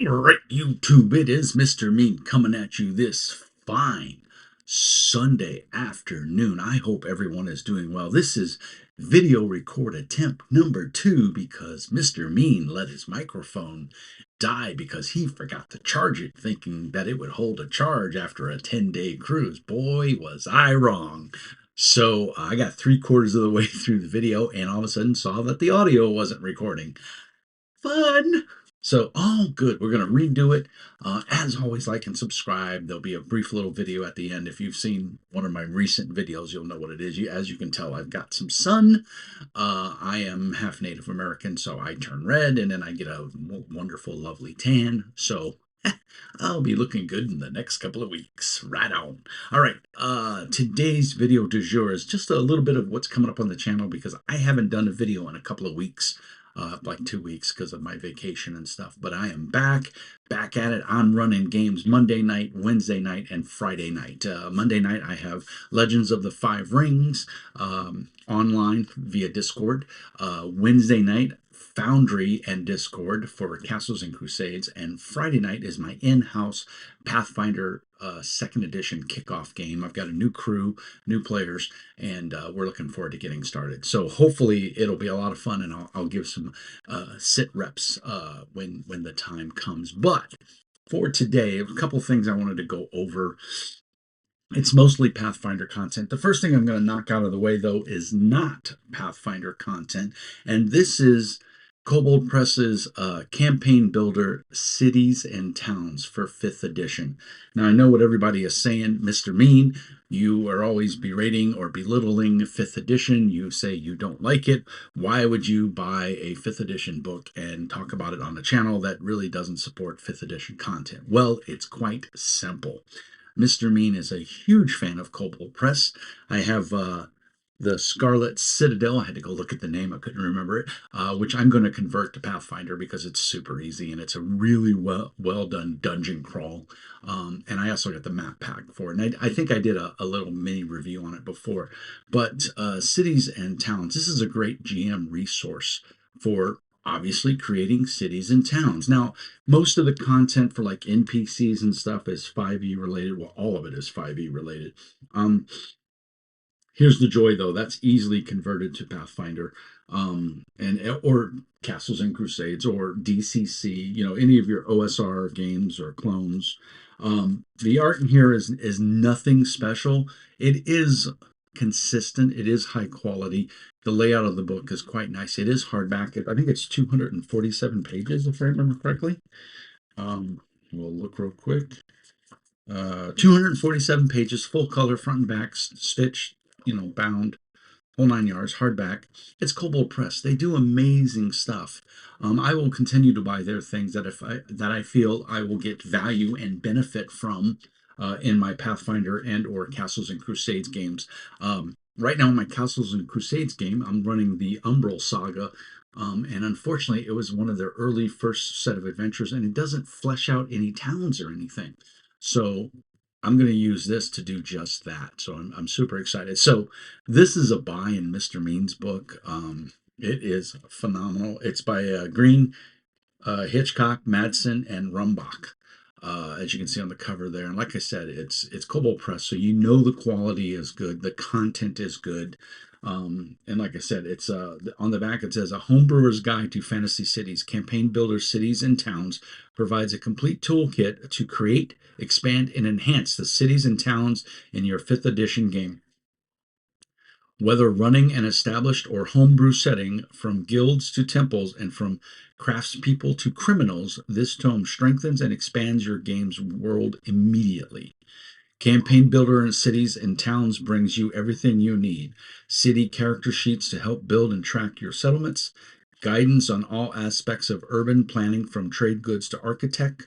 All right, YouTube, it is Mr. Mean coming at you this fine Sunday afternoon. I hope everyone is doing well. This is video record attempt number 2 because Mr. Mean let his microphone die because he forgot to charge it, thinking that it would hold a charge after a 10-day cruise. Boy, was I wrong. So I got 3/4 of the way through the video and all of a sudden saw that the audio wasn't recording. Fun. So, all good. We're going to redo it. As always, like and subscribe. There'll be a brief little video at the end. If you've seen one of my recent videos, you'll know what it is. As you can tell, I've got some sun. I am half Native American, so I turn red, and then I get a wonderful, lovely tan. So, I'll be looking good in the next couple of weeks. Right on. All right. Today's video du jour is just a little bit of what's coming up on the channel because I haven't done a video in a couple of weeks. Like 2 weeks because of my vacation and stuff. But I am back at it. I'm running games Monday night, Wednesday night, and Friday night. Monday night, I have Legends of the Five Rings online via Discord. Wednesday night, Foundry and Discord for Castles and Crusades. And Friday night is my in-house Pathfinder 2nd edition kickoff game. I've got a new crew, new players, and we're looking forward to getting started. So hopefully it'll be a lot of fun, and I'll give some sit reps when the time comes. But for today, a couple things I wanted to go over. It's mostly Pathfinder content. The first thing I'm going to knock out of the way, though, is not Pathfinder content, and this is Kobold Press's campaign builder, Cities and Towns for 5th edition. Now, I know what everybody is saying, Mr. Mean. You are always berating or belittling 5th edition. You say you don't like it. Why would you buy a 5th edition book and talk about it on a channel that really doesn't support 5th edition content? Well, it's quite simple. Mr. Mean is a huge fan of Kobold Press. I have the Scarlet Citadel. I had to go look at the name. I couldn't remember it, which I'm going to convert to Pathfinder because it's super easy and it's a really well done dungeon crawl. And I also got the map pack for it. And I think I did a little mini review on it before. But Cities and Towns, this is a great GM resource for obviously creating cities and towns. Now, most of the content for like NPCs and stuff is 5e related. Well, all of it is 5e related. Here's the joy, though. That's easily converted to Pathfinder, or Castles and Crusades, or DCC. You know, any of your OSR games or clones. The art in here is nothing special. It is consistent. It is high quality. The layout of the book is quite nice. It is hardback. I think it's 247 pages, if I remember correctly. We'll look real quick. 247 pages, full color, front and back, stitched, bound, whole 9 yards, hardback. It's Kobold Press. They do amazing stuff. I will continue to buy their things that I feel I will get value and benefit from in my Pathfinder and or Castles and Crusades games. Right now in my Castles and Crusades game, I'm running the Umbral Saga. And unfortunately, it was one of their early first set of adventures, and it doesn't flesh out any towns or anything. So I'm going to use this to do just that. So I'm super excited. So this is a buy in Mr. Mean's book. It is phenomenal. It's by Green, Hitchcock, Madsen, and Rumbach. As you can see on the cover there. And like I said, it's Kobold Press, so you know the quality is good, the content is good. And like I said, it's on the back it says a homebrewer's guide to fantasy cities, campaign builder cities and towns, provides a complete toolkit to create, expand, and enhance the cities and towns in your 5th edition game. Whether running an established or homebrew setting, from guilds to temples and from craftspeople to criminals, this tome strengthens and expands your game's world immediately. Campaign Builder in Cities and Towns brings you everything you need. City character sheets to help build and track your settlements, guidance on all aspects of urban planning from trade goods to architect,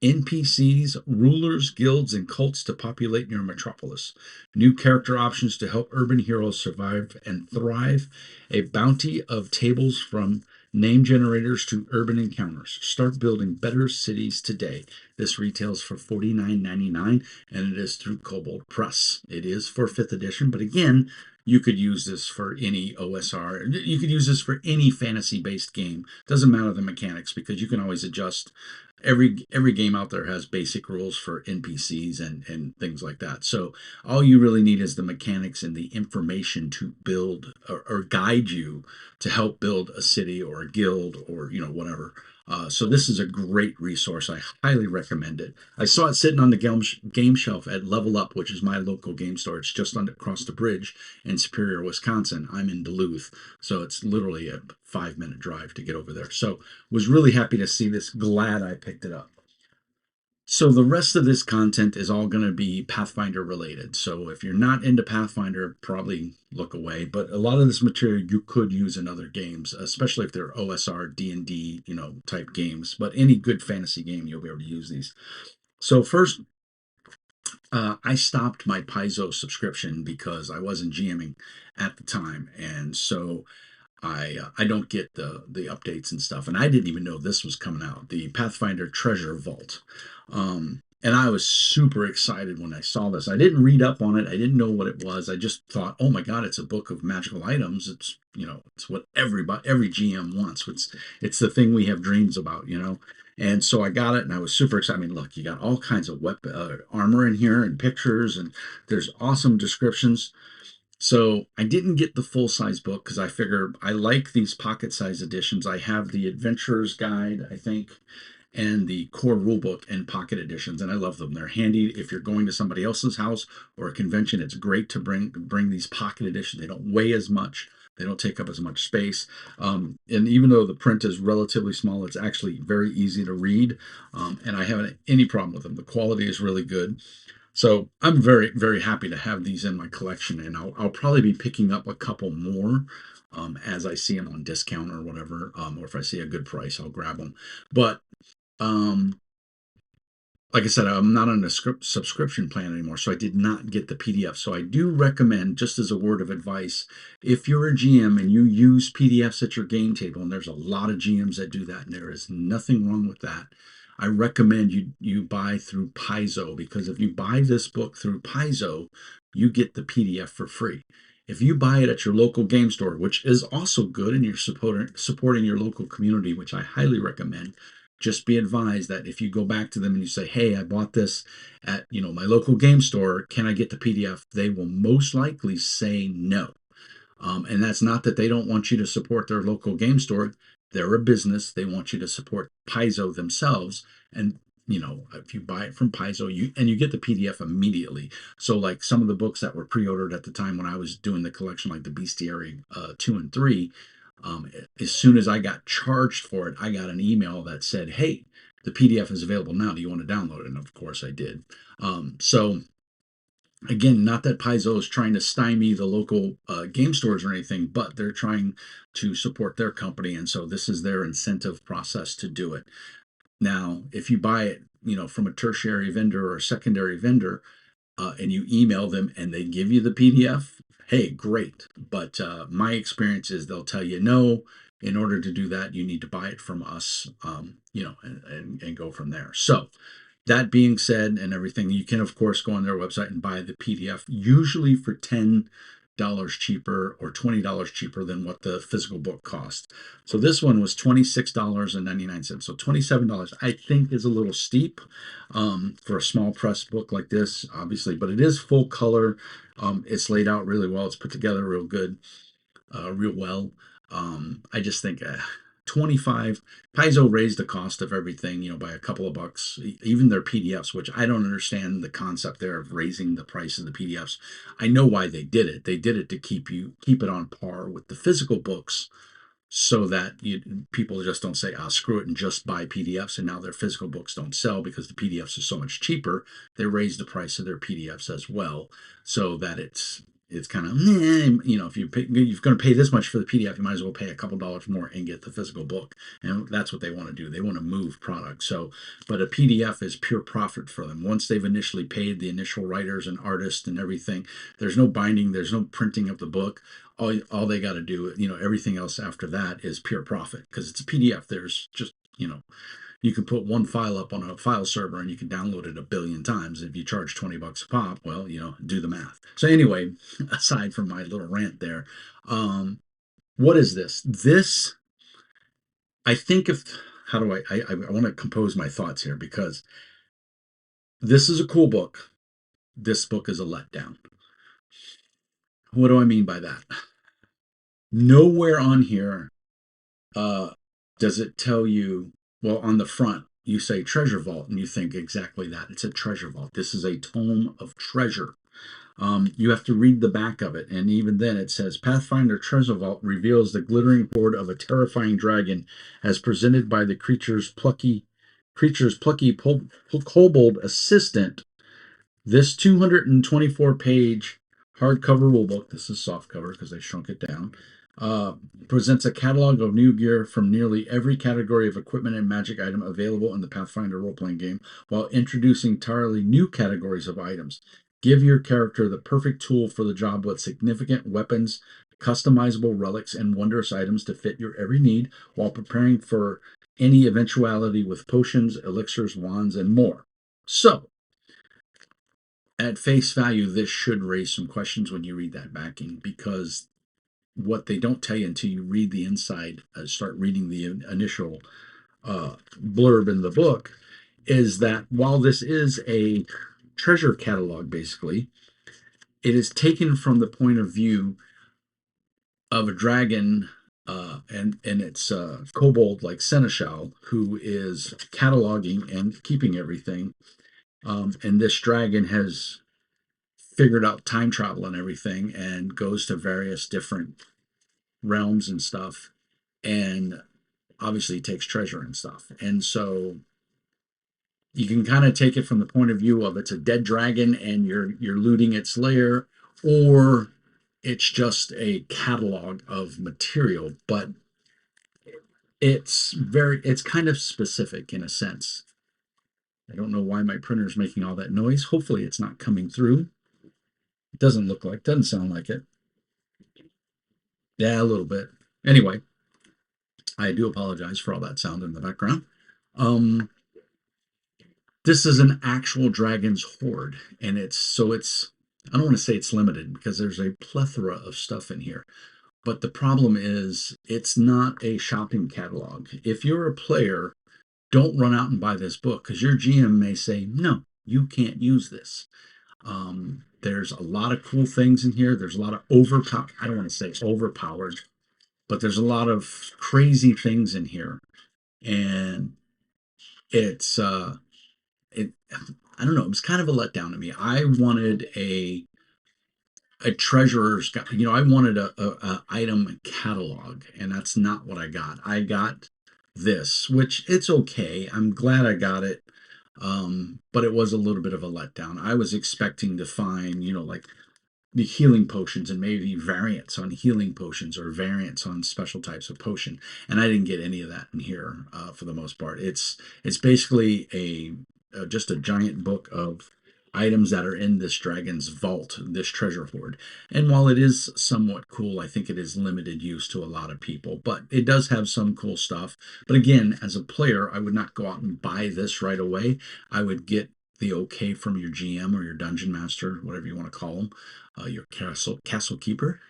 NPCs, rulers, guilds, and cults to populate your metropolis. New character options to help urban heroes survive and thrive. A bounty of tables from name generators to urban encounters. Start building better cities today. This retails for $49.99, and it is through Kobold Press. It is for 5th edition, but again, you could use this for any OSR. You could use this for any fantasy-based game. Doesn't matter the mechanics because you can always adjust every game out there has basic rules for NPCs and things like that. So all you really need is the mechanics and the information to build or guide you to help build a city or a guild or whatever. So this is a great resource. I highly recommend it. I saw it sitting on the game shelf at Level Up, which is my local game store. It's just across the bridge in Superior, Wisconsin. I'm in Duluth, so it's literally a 5-minute drive to get over there. So was really happy to see this. Glad I picked it up. So the rest of this content is all going to be Pathfinder related. So if you're not into Pathfinder, probably look away. But a lot of this material you could use in other games, especially if they're OSR, D&D, type games. But any good fantasy game, you'll be able to use these. So first, I stopped my Paizo subscription because I wasn't GMing at the time, and so I don't get the updates and stuff, and I didn't even know this was coming out, the Pathfinder Treasure Vault. And I was super excited when I saw this. I didn't read up on it. I didn't know what it was. I just thought, oh my God, it's a book of magical items. It's what every GM wants. It's the thing we have dreams about. And so I got it, and I was super excited. I mean, look, you got all kinds of weapon, armor in here, and pictures, and there's awesome descriptions. So I didn't get the full size book because I figure I like these pocket size editions. I have the Adventurer's Guide, I think, and the core rulebook and pocket editions, and I love them. They're handy if you're going to somebody else's house or a convention. It's great to bring these pocket editions. They don't weigh as much. They don't take up as much space. And even though the print is relatively small, it's actually very easy to read. And I haven't any problem with them. The quality is really good. So I'm very, very happy to have these in my collection, and I'll probably be picking up a couple more as I see them on discount or whatever, or if I see a good price, I'll grab them. But um, like I said, I'm not on a subscription plan anymore, so I did not get the PDF. So I do recommend, just as a word of advice, if you're a GM and you use PDFs at your game table, and there's a lot of GMs that do that, and there is nothing wrong with that, I recommend you buy through Paizo, because if you buy this book through Paizo, you get the PDF for free. If you buy it at your local game store, which is also good, and you're supporting your local community, which I highly recommend, just be advised that if you go back to them and you say, hey, I bought this at my local game store, can I get the PDF? They will most likely say no. And that's not that they don't want you to support their local game store. They're a business. They want you to support Paizo themselves. And if you buy it from Paizo, you get the PDF immediately. So like some of the books that were pre-ordered at the time when I was doing the collection, like the Bestiary 2 and 3, as soon as I got charged for it, I got an email that said, hey, the PDF is available now. Do you want to download it? And of course I did. So again, not that Paizo is trying to stymie the local game stores or anything, but they're trying to support their company. And so this is their incentive process to do it. Now, if you buy it, from a tertiary vendor or a secondary vendor, and you email them and they give you the PDF, hey, great. But my experience is they'll tell you no. In order to do that, you need to buy it from us, and go from there. So that being said, and everything, you can of course go on their website and buy the PDF, usually for $10 cheaper or $20 cheaper than what the physical book cost. So this one was $26.99. So $27, I think, is a little steep for a small press book like this, obviously, but it is full color. It's laid out really well. It's put together real good, real well. I just think 25 Paizo raised the cost of everything, by a couple of bucks, even their PDFs, which I don't understand the concept there of raising the price of the PDFs. I know why they did it. They did it to keep it on par with the physical books, so that people just don't say, screw it and just buy PDFs, and now their physical books don't sell because the PDFs are so much cheaper. They raise the price of their PDFs as well, so that it's kind of, if you're going to pay this much for the PDF, you might as well pay a couple dollars more and get the physical book. And that's what they want to do. They want to move product. So, but a PDF is pure profit for them. Once they've initially paid the initial writers and artists and everything, there's no binding, there's no printing of the book. All they got to do, everything else after that is pure profit, because it's a PDF. There's just, you can put one file up on a file server and you can download it a billion times. If you charge $20 a pop, well, do the math. So anyway, aside from my little rant there, what is this? This, I think, if how do I want to compose my thoughts here because this is a cool book. This book is a letdown. What do I mean by that? Nowhere on here uh, does it tell you, well, on the front, you say treasure vault, and you think exactly that. It's a treasure vault. This is a tome of treasure. You have to read the back of it, and even then it says Pathfinder Treasure Vault reveals the glittering hoard of a terrifying dragon as presented by the creature's plucky kobold assistant. This 224-page hardcover rulebook, this is softcover because they shrunk it down, uh, presents a catalog of new gear from nearly every category of equipment and magic item available in the Pathfinder role-playing game, while introducing entirely new categories of items. Give your character the perfect tool for the job with significant weapons, customizable relics, and wondrous items to fit your every need while preparing for any eventuality with potions, elixirs, wands, and more. So, at face value, this should raise some questions when you read that backing because what they don't tell you until you read the inside, start reading the initial blurb in the book, is that while this is a treasure catalog, basically, it is taken from the point of view of a dragon and its kobold like seneschal who is cataloging and keeping everything. And this dragon has figured out time travel and everything and goes to various different realms and stuff and obviously takes treasure and stuff. And so you can kind of take it from the point of view of it's a dead dragon and you're looting its lair, or it's just a catalog of material, but it's kind of specific in a sense. I don't know why my printer is making all that noise. Hopefully it's not coming through. It doesn't sound like it. Yeah, a little bit. Anyway, I do apologize for all that sound in the background. Um, this is an actual dragon's hoard, and I don't want to say it's limited because there's a plethora of stuff in here. But the problem is it's not a shopping catalog. If you're a player, don't run out and buy this book because your GM may say, no, you can't use this. There's a lot of cool things in here. There's a lot of I don't want to say overpowered, but there's a lot of crazy things in here. And it's, it, I don't know, it was kind of a letdown to me. I wanted a treasurer's guide. I wanted a item catalog, and that's not what I got. I got this, which it's okay. I'm glad I got it. But it was a little bit of a letdown. I was expecting to find, like the healing potions and maybe variants on healing potions or variants on special types of potion, and I didn't get any of that in here for the most part. It's basically just a giant book of items that are in this dragon's vault, this treasure hoard. And while it is somewhat cool, I think it is limited use to a lot of people, but it does have some cool stuff. But again, as a player, I would not go out and buy this right away. I would get the okay from your GM or your dungeon master, whatever you want to call them, your castle keeper,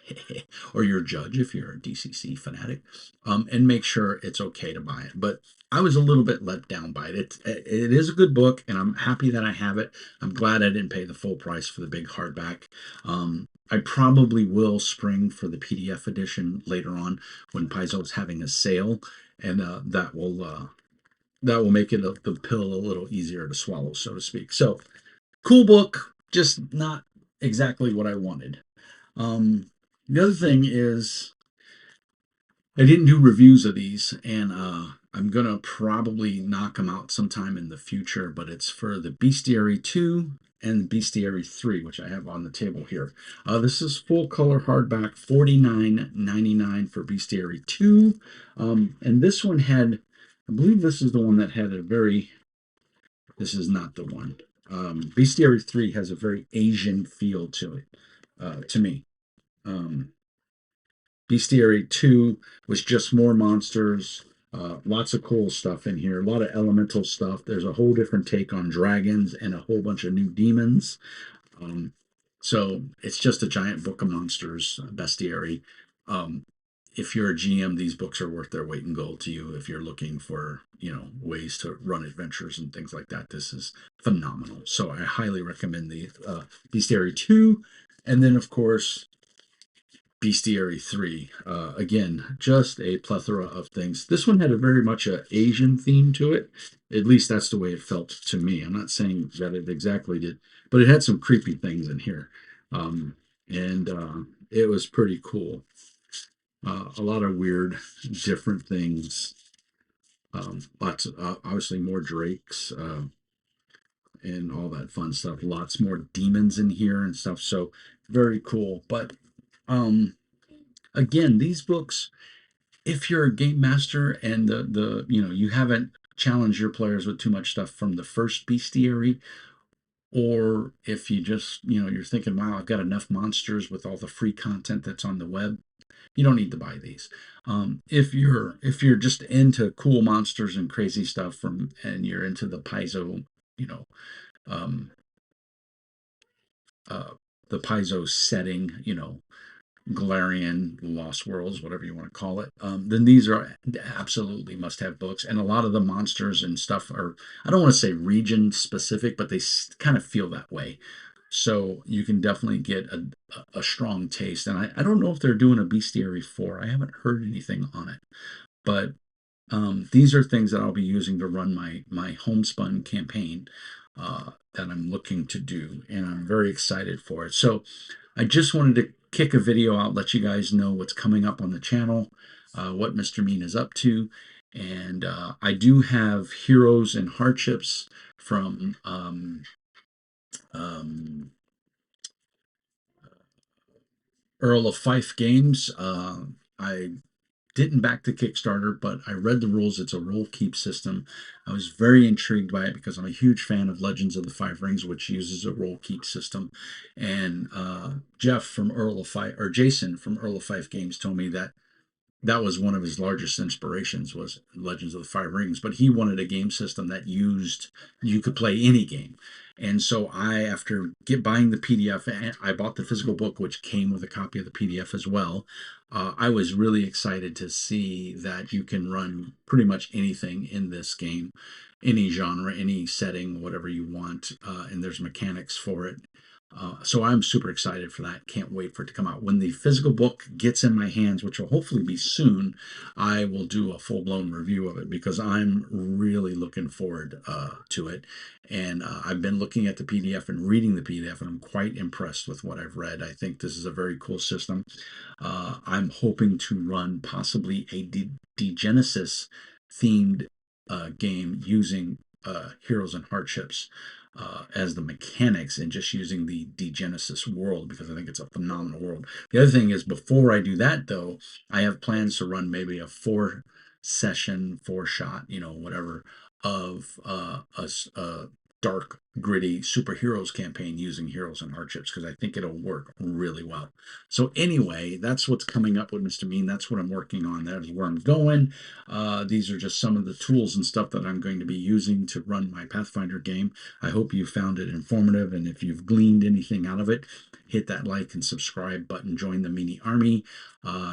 or your judge if you're a DCC fanatic, and make sure it's okay to buy it. But I was a little bit let down by it. It is a good book, and I'm happy that I have it. I'm glad I didn't pay the full price for the big hardback. I probably will spring for the PDF edition later on when Paizo's having a sale, and that will make the pill a little easier to swallow, so to speak. So, cool book, just not exactly what I wanted. The other thing is, I didn't do reviews of these, and I'm gonna probably knock them out sometime in the future. But it's for the Bestiary 2 and Bestiary 3, which I have on the table here. This is full color hardback, $49.99 for Bestiary 2, and this one had, I believe this is the one that had a very. This is not the one. Bestiary 3 has a very Asian feel to it, to me. Bestiary 2 was just more monsters, lots of cool stuff in here, a lot of elemental stuff. There's a whole different take on dragons and a whole bunch of new demons. So it's just a giant book of monsters, Bestiary. if you're a GM, these books are worth their weight in gold to you. If you're looking for, ways to run adventures and things like that, this is phenomenal. So I highly recommend the Bestiary 2. And then, of course, Bestiary 3. Again, just a plethora of things. This one had a very much a Asian theme to it. At least that's the way it felt to me. I'm not saying that it exactly did, but it had some creepy things in here. And it was pretty cool. A lot of weird, different things. Lots of, obviously more drakes and all that fun stuff. Lots more demons in here and stuff. So very cool. But um, again, these books, if you're a game master and the you haven't challenged your players with too much stuff from the first bestiary, or if you just you're thinking, wow, I've got enough monsters with all the free content that's on the web, you don't need to buy these. If you're just into cool monsters and crazy stuff and you're into the paizo, you know, um, uh, the paizo setting, Galarian, Lost Worlds, whatever you want to call it, then these are absolutely must have books. And a lot of the monsters and stuff are, I don't want to say region specific, but they kind of feel that way. So you can definitely get a strong taste. And I don't know if they're doing a Bestiary 4. I haven't heard anything on it. But these are things that I'll be using to run my homespun campaign that I'm looking to do. And I'm very excited for it. So I just wanted to kick a video out, let you guys know what's coming up on the channel, what Mr. Mean is up to. And I do have Heroes and Hardships from Earl of Fife Games. I didn't back the Kickstarter, but I read the rules. It's a roll keep system. I was very intrigued by it because I'm a huge fan of Legends of the Five Rings, which uses a roll keep system. And Jeff from Earl of Fife, or Jason from Earl of Fife Games, told me that that was one of his largest inspirations was Legends of the Five Rings, but he wanted a game system that you could play any game. And so after buying the PDF, I bought the physical book, which came with a copy of the PDF as well. I was really excited to see that you can run pretty much anything in this game, any genre, any setting, whatever you want, and there's mechanics for it. So I'm super excited for that. Can't wait for it to come out. When the physical book gets in my hands, which will hopefully be soon, I will do a full-blown review of it because I'm really looking forward to it. And I've been looking at the PDF and reading the PDF, and I'm quite impressed with what I've read. I think this is a very cool system. I'm hoping to run possibly a Degenesis themed game using Heroes and Hardships as the mechanics and just using the Degenesis world because I think it's a phenomenal world. The other thing is, before I do that, though, I have plans to run maybe a 4 session, 4 shot, whatever, of a dark, gritty superheroes campaign using Heroes and Hardships because I think it'll work really well. So anyway, that's what's coming up with Mr. Mean. That's what I'm working on. That's where I'm going. These are just some of the tools and stuff that I'm going to be using to run my Pathfinder game. I hope you found it informative, and if you've gleaned anything out of it, hit that like and subscribe button. Join the Meanie Army.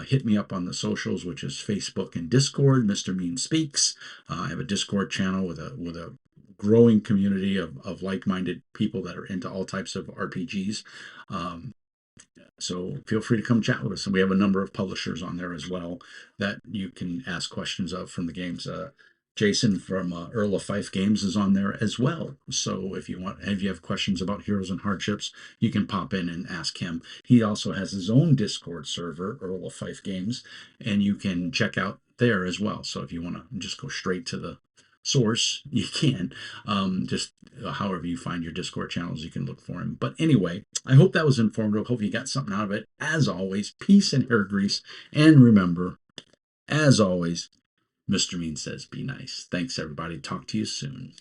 Hit me up on the socials, which is Facebook and Discord. Mr. Mean Speaks. I have a Discord channel with a growing community of like-minded people that are into all types of RPGs. So feel free to come chat with us. And we have a number of publishers on there as well that you can ask questions of from the games. Jason from Earl of Fife Games is on there as well. So if you have questions about Heroes and Hardships, you can pop in and ask him. He also has his own Discord server, Earl of Fife Games, and you can check out there as well. So if you want to just go straight to the source, you can. Just however you find your Discord channels, you can look for him. But anyway, I hope that was informative. Hope you got something out of it. As always, peace and hair grease. And remember, as always, Mr. Mean says be nice. Thanks, everybody. Talk to you soon.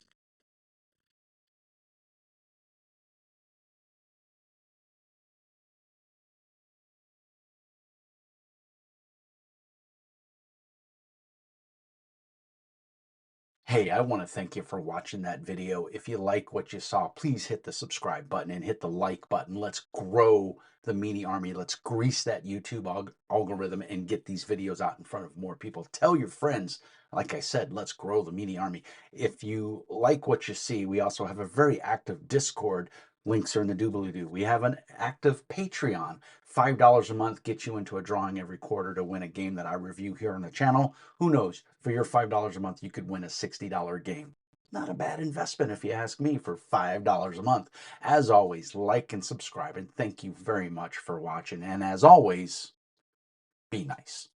Hey, I want to thank you for watching that video. If you like what you saw, please hit the subscribe button and hit the like button. Let's grow the Meanie Army. Let's grease that YouTube algorithm and get these videos out in front of more people. Tell your friends. Like I said, let's grow the Meanie Army. If you like what you see, we also have a very active Discord. Links are in the doobly-doo. We have an active Patreon. $5 a month gets you into a drawing every quarter to win a game that I review here on the channel. Who knows? For your $5 a month, you could win a $60 game. Not a bad investment if you ask me for $5 a month. As always, like and subscribe, and thank you very much for watching. And as always, be nice.